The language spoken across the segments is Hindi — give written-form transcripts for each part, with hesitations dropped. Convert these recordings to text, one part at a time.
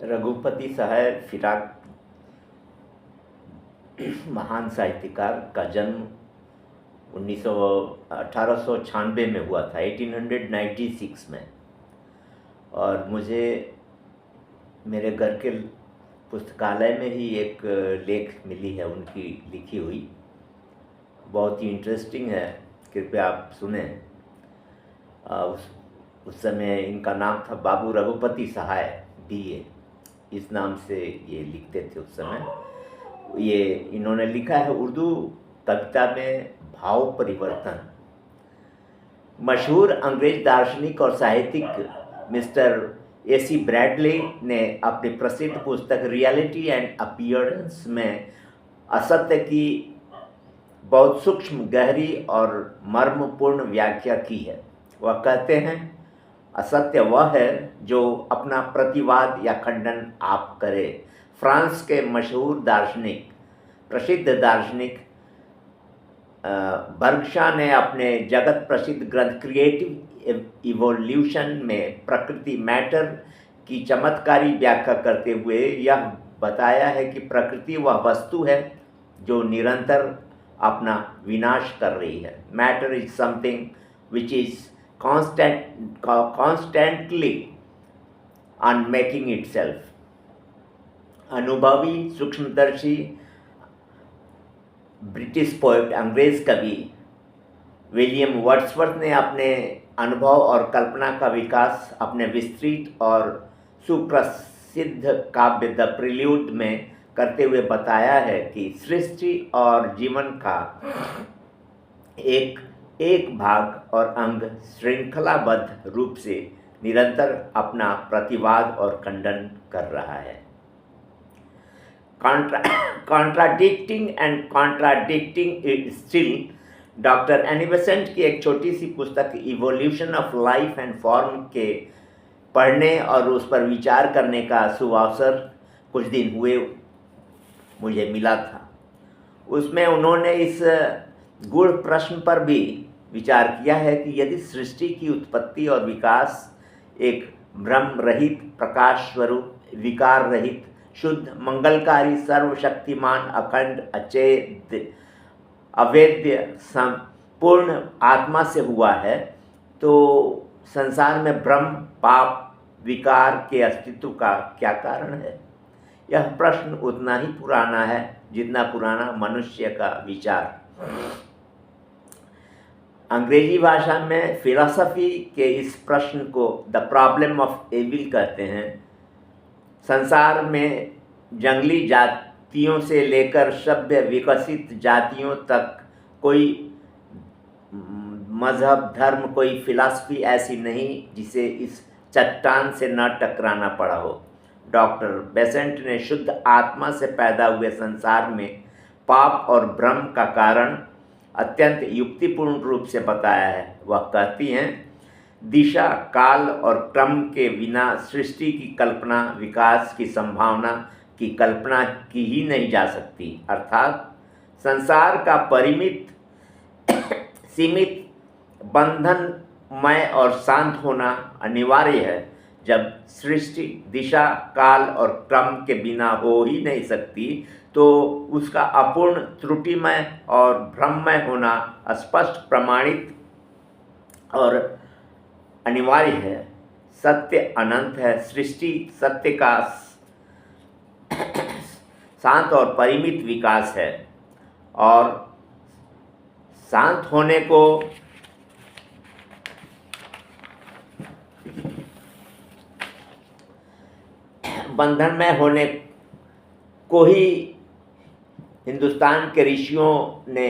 रघुपति सहाय फिराक महान साहित्यकार का जन्म 1896 में हुआ था, 1896 में। और मुझे मेरे घर के पुस्तकालय में ही एक लेख मिली है उनकी लिखी हुई, बहुत ही इंटरेस्टिंग है, कृपया आप सुने। उस समय इनका नाम था बाबू रघुपति सहाय BA, इस नाम से ये लिखते थे उस समय। ये इन्होंने लिखा है उर्दू कविता में भाव परिवर्तन। मशहूर अंग्रेज दार्शनिक और साहित्यिक मिस्टर AC ब्रैडली ने अपनी प्रसिद्ध पुस्तक रियलिटी एंड अपीयरेंस में असत्य की बहुत सूक्ष्म, गहरी और मर्मपूर्ण व्याख्या की है। वह कहते हैं, असत्य वह है जो अपना प्रतिवाद या खंडन आप करे। फ्रांस के मशहूर दार्शनिक, प्रसिद्ध दार्शनिक बर्गशॉ ने अपने जगत प्रसिद्ध ग्रंथ क्रिएटिव इवोल्यूशन में प्रकृति, मैटर की चमत्कारी व्याख्या करते हुए यह बताया है कि प्रकृति वह वस्तु है जो निरंतर अपना विनाश कर रही है। Matter is something which is constantly unmaking itself. अनुभवी सूक्ष्मदर्शी ब्रिटिश पोएट, अंग्रेज कवि विलियम वर्ड्सवर्थ ने अपने अनुभव और कल्पना का विकास अपने विस्तृत और सुप्रसिद्ध काव्य द प्रिल्यूड में करते हुए बताया है कि सृष्टि और जीवन का एक भाग और अंग श्रृंखलाबद्ध रूप से निरंतर अपना प्रतिवाद और खंडन कर रहा है। Contradicting and contradicting it still, doctor Annie Besant की एक छोटी सी पुस्तक evolution of life and form के पढ़ने और उस पर विचार करने का सुअवसर कुछ दिन हुए मुझे मिला था। उसमें उन्होंने इस गूढ़ प्रश्न पर भी विचार किया है कि यदि सृष्टि की उत्पत्ति और विकास एक भ्रम रहित, प्रकाश स्वरूप, विकार रहित, शुद्ध, मंगलकारी, सर्वशक्तिमान, अखंड, अचेत, अवेद्य, संपूर्ण आत्मा से हुआ है, तो संसार में भ्रम, पाप, विकार के अस्तित्व का क्या कारण है? यह प्रश्न उतना ही पुराना है जितना पुराना मनुष्य का विचार। अंग्रेजी भाषा में फिलॉसफी के इस प्रश्न को द प्रॉब्लम ऑफ एविल कहते हैं। संसार में जंगली जातियों से लेकर सभ्य विकसित जातियों तक कोई मजहब, धर्म, कोई फिलॉसफी ऐसी नहीं जिसे इस चट्टान से न टकराना पड़ा हो। डॉक्टर बेसेंट ने शुद्ध आत्मा से पैदा हुए संसार में पाप और भ्रम का कारण अत्यंत युक्तिपूर्ण रूप से बताया है। वह कहती हैं, दिशा, काल और क्रम के बिना सृष्टि की कल्पना, विकास की संभावना की कल्पना की ही नहीं जा सकती। अर्थात संसार का परिमित, सीमित, बंधनमय और शांत होना अनिवार्य है। जब सृष्टि दिशा, काल और क्रम के बिना हो ही नहीं सकती, तो उसका अपूर्ण, त्रुटिमय और भ्रममय होना स्पष्ट, प्रमाणित और अनिवार्य है। सत्य अनंत है। सृष्टि सत्य का शांत और परिमित विकास है, और शांत होने को बंधनमय होने को ही हिंदुस्तान के ऋषियों ने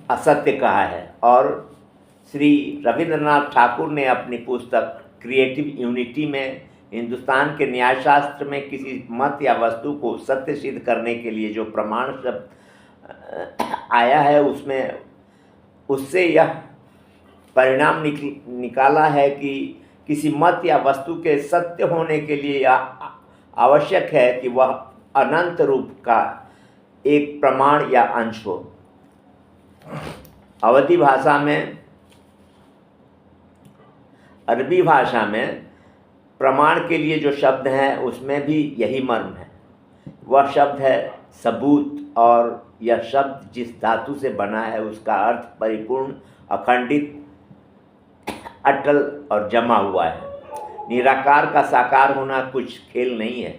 असत्य कहा है। और श्री रविंद्रनाथ ठाकुर ने अपनी पुस्तक क्रिएटिव यूनिटी में हिंदुस्तान के न्यायशास्त्र में किसी मत या वस्तु को सत्य सिद्ध करने के लिए जो प्रमाण शब्द आया है, उससे यह परिणाम निकाला है कि किसी मत या वस्तु के सत्य होने के लिए यह आवश्यक है कि वह अनंत रूप का एक प्रमाण या अंश हो। अवधी भाषा में, अरबी भाषा में प्रमाण के लिए जो शब्द हैं उसमें भी यही मर्म है। वह शब्द है सबूत, और यह शब्द जिस धातु से बना है उसका अर्थ परिपूर्ण, अखंडित, अटल और जमा हुआ है। निराकार का साकार होना कुछ खेल नहीं है।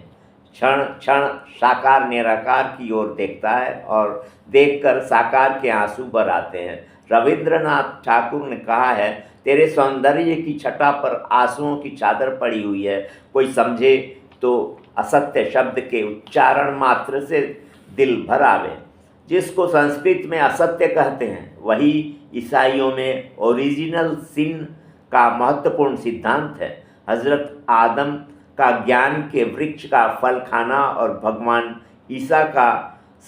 क्षण क्षण साकार निराकार की ओर देखता है और देखकर साकार के आंसू भर आते हैं। रविंद्रनाथ ठाकुर ने कहा है, तेरे सौंदर्य की छटा पर आंसुओं की चादर पड़ी हुई है। कोई समझे तो असत्य शब्द के उच्चारण मात्र से दिल भर आवे। जिसको संस्कृत में असत्य कहते हैं वही ईसाइयों में ओरिजिनल सिन का महत्वपूर्ण सिद्धांत है। हजरत आदम का ज्ञान के वृक्ष का फल खाना और भगवान ईसा का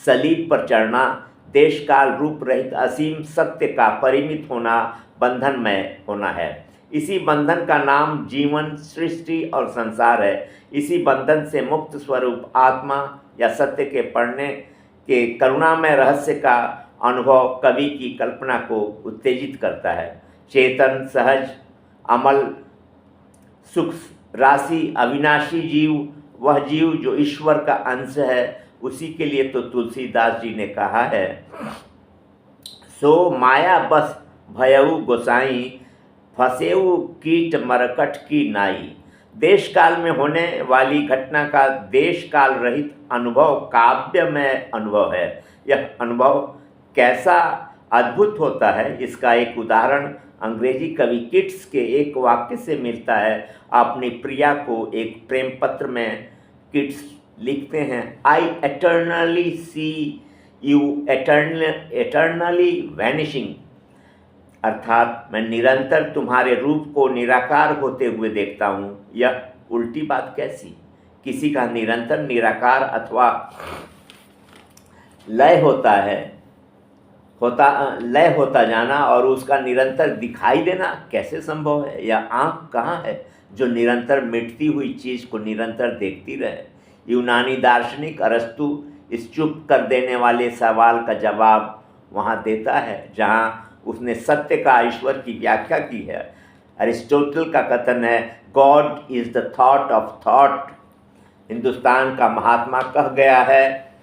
सलीब पर चढ़ना, देश काल रूप रहित असीम सत्य का परिमित होना, बंधनमय होना है। इसी बंधन का नाम जीवन, सृष्टि और संसार है। इसी बंधन से मुक्त स्वरूप आत्मा या सत्य के पढ़ने के करुणामय रहस्य का अनुभव कवि की कल्पना को उत्तेजित करता है। चेतन, सहज, अमल, सुख राशि, अविनाशी जीव, वह जीव जो ईश्वर का अंश है, उसी के लिए तो तुलसीदास जी ने कहा है, सो माया बस भयऊ गोसाई, फसेऊ कीट मरकट की नाई। देश काल में होने वाली घटना का देश काल रहित अनुभव काव्य में अनुभव है। यह अनुभव कैसा अद्भुत होता है, इसका एक उदाहरण अंग्रेजी कवि किट्स के एक वाक्य से मिलता है। अपनी प्रिया को एक प्रेम पत्र में किट्स लिखते हैं, I eternally see you eternally vanishing, अर्थात मैं निरंतर तुम्हारे रूप को निराकार होते हुए देखता हूँ। यह उल्टी बात कैसी? किसी का निरंतर निराकार अथवा लय होता जाना और उसका निरंतर दिखाई देना कैसे संभव है? यह आँख कहाँ है जो निरंतर मिटती हुई चीज़ को निरंतर देखती रहे? यूनानी दार्शनिक अरस्तु इस चुप कर देने वाले सवाल का जवाब वहाँ देता है जहाँ उसने सत्य का ईश्वर की व्याख्या की है। अरिस्टोटल का कथन है, God is the thought of thought. Hindustan का महात्मा कह गया है,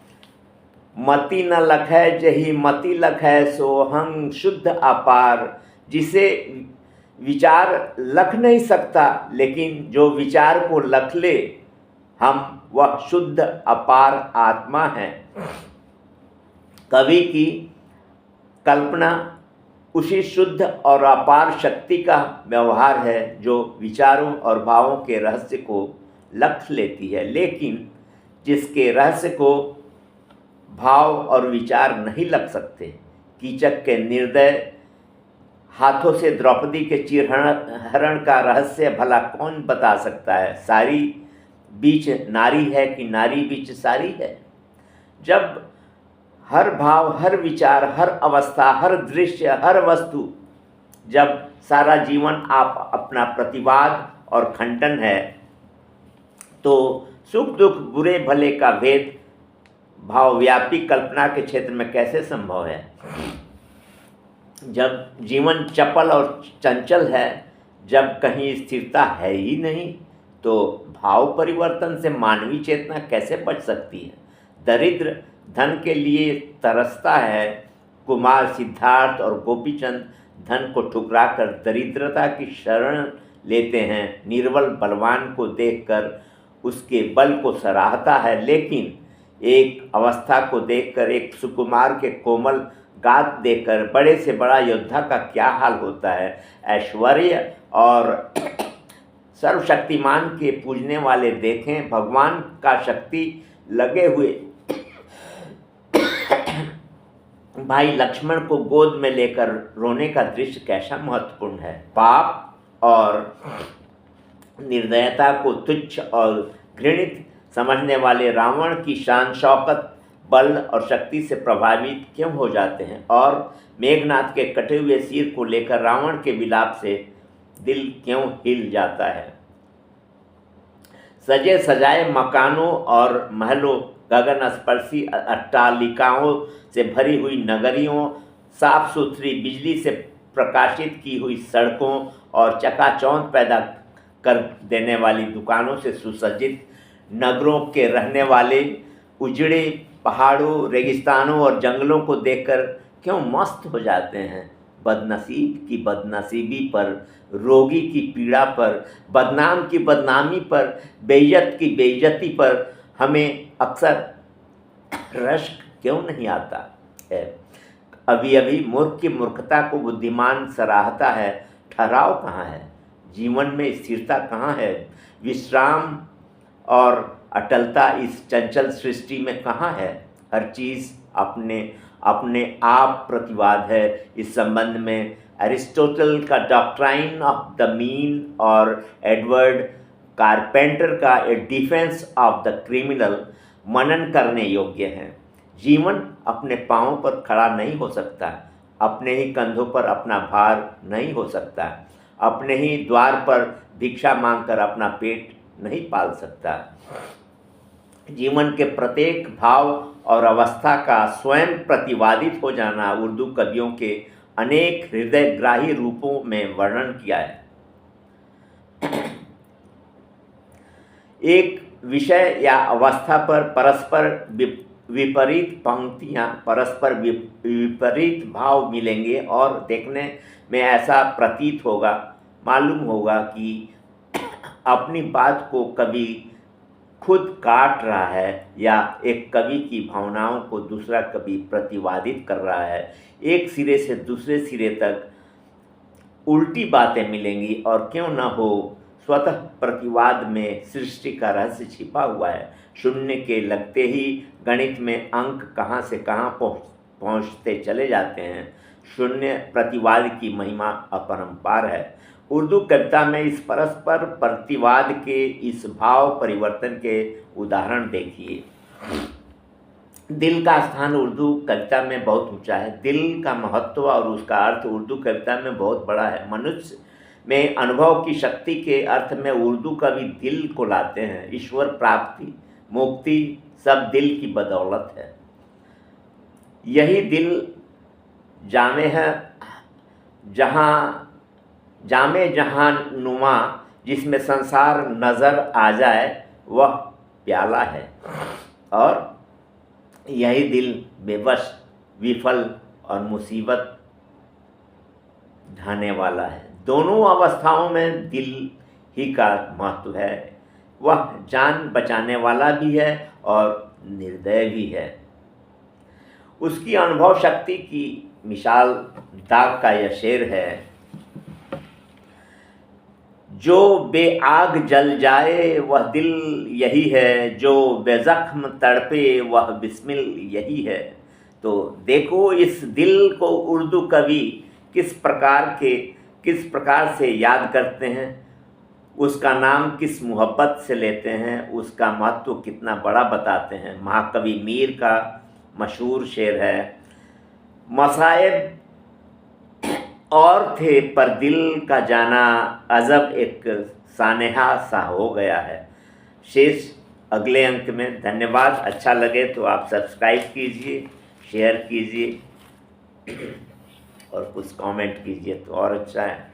मति न लखै जही मति लखै, सोहंग शुद्ध अपार। जिसे विचार लख नहीं सकता, लेकिन जो विचार को लख ले हम, वह शुद्ध अपार आत्मा है। कवि की कल्पना उसी शुद्ध और अपार शक्ति का व्यवहार है जो विचारों और भावों के रहस्य को लख लेती है, लेकिन जिसके रहस्य को भाव और विचार नहीं लग सकते। कीचक के निर्दय हाथों से द्रौपदी के चीरहरण का रहस्य भला कौन बता सकता है? सारी बीच नारी है कि नारी बीच सारी है? जब हर भाव, हर विचार, हर अवस्था, हर दृश्य, हर वस्तु, जब सारा जीवन आप अपना प्रतिवाद और खंडन है, तो सुख दुख, बुरे भले का भेद भावव्यापी कल्पना के क्षेत्र में कैसे संभव है? जब जीवन चपल और चंचल है, जब कहीं स्थिरता है ही नहीं, तो भाव परिवर्तन से मानवीय चेतना कैसे बच सकती है? दरिद्र धन के लिए तरसता है। कुमार सिद्धार्थ और गोपीचंद धन को ठुकराकर दरिद्रता की शरण लेते हैं। निर्बल बलवान को देखकर उसके बल को सराहता है, लेकिन एक अवस्था को देखकर, एक सुकुमार के कोमल गात देखकर बड़े से बड़ा योद्धा का क्या हाल होता है। ऐश्वर्य और सर्वशक्तिमान के पूजने वाले देखें भगवान का शक्ति लगे हुए भाई लक्ष्मण को गोद में लेकर रोने का दृश्य कैसा महत्वपूर्ण है। पाप और निर्दयता को तुच्छ और घृणित समझने वाले रावण की शान शौकत, बल और शक्ति से प्रभावित क्यों हो जाते हैं? और मेघनाथ के कटे हुए सिर को लेकर रावण के विलाप से दिल क्यों हिल जाता है? सजे सजाए मकानों और महलों, गगन स्पर्शी अट्टालिकाओं से भरी हुई नगरियों, साफ सुथरी बिजली से प्रकाशित की हुई सड़कों और चकाचौंध पैदा कर देने वाली दुकानों से सुसज्जित नगरों के रहने वाले उजड़े पहाड़ों, रेगिस्तानों और जंगलों को देखकर क्यों मस्त हो जाते हैं। बदनसीब की बदनसीबी पर, रोगी की पीड़ा पर, बदनाम की बदनामी पर, बेइज्जत की बेइज्जती पर हमें अक्सर रश्क क्यों नहीं आता है। अभी अभी मूर्ख की मूर्खता को बुद्धिमान सराहता है। ठहराव कहाँ है? जीवन में स्थिरता कहाँ है? विश्राम और अटलता इस चंचल सृष्टि में कहाँ है? हर चीज़ अपने अपने आप प्रतिवाद है। इस संबंध में एरिस्टोटल का डॉक्ट्राइन ऑफ द मीन और एडवर्ड कारपेंटर का ए डिफेंस ऑफ द क्रिमिनल मनन करने योग्य हैं। जीवन अपने पाँवों पर खड़ा नहीं हो सकता, अपने ही कंधों पर अपना भार नहीं हो सकता, अपने ही द्वार पर भिक्षा मांगकर अपना पेट नहीं पाल सकता। जीवन के प्रत्येक भाव और अवस्था का स्वयं प्रतिवादित हो जाना उर्दू कवियों के अनेक हृदयग्राही रूपों में वर्णन किया है। एक विषय या अवस्था पर परस्पर विपरीत पंक्तियाँ, परस्पर विपरीत भाव मिलेंगे और देखने में ऐसा प्रतीत होगा, मालूम होगा कि अपनी बात को कवि खुद काट रहा है या एक कवि की भावनाओं को दूसरा कवि प्रतिवादित कर रहा है। एक सिरे से दूसरे सिरे तक उल्टी बातें मिलेंगी और क्यों न हो, स्वतः प्रतिवाद में सृष्टि का रहस्य छिपा हुआ है। शून्य के लगते ही गणित में अंक कहाँ से कहाँ पहुँचते चले जाते हैं। शून्य प्रतिवाद की महिमा अपरंपार है। उर्दू कविता में इस परस्पर प्रतिवाद के इस भाव परिवर्तन के उदाहरण देखिए। दिल का स्थान उर्दू कविता में बहुत ऊंचा है। दिल का महत्व और उसका अर्थ उर्दू कविता में बहुत बड़ा है। मनुष्य में अनुभव की शक्ति के अर्थ में उर्दू कवि दिल को लाते हैं। ईश्वर प्राप्ति, मुक्ति सब दिल की बदौलत है। यही दिल जामे है जहाँ नुमा, जिसमें संसार नज़र आ जाए वह प्याला है। और यही दिल बेबस, विफल और मुसीबत ढाने वाला है। दोनों अवस्थाओं में दिल ही का महत्व है। वह जान बचाने वाला भी है और निर्दय भी है। उसकी अनुभव शक्ति की मिसाल दाग का यह शेर है, जो बेआग जल जाए वह दिल यही है, जो बेजख्म तड़पे वह बिस्मिल यही है। तो देखो इस दिल को उर्दू कवि किस प्रकार से याद करते हैं, उसका नाम किस मोहब्बत से लेते हैं, उसका महत्व कितना बड़ा बताते हैं। महाकवि मीर का मशहूर शेर है, मसाइब और थे पर दिल का जाना अजब एक सानेहा सा हो गया है। शेष अगले अंक में। धन्यवाद। अच्छा लगे तो आप सब्सक्राइब कीजिए, शेयर कीजिए और कुछ कमेंट कीजिए तो और अच्छा है।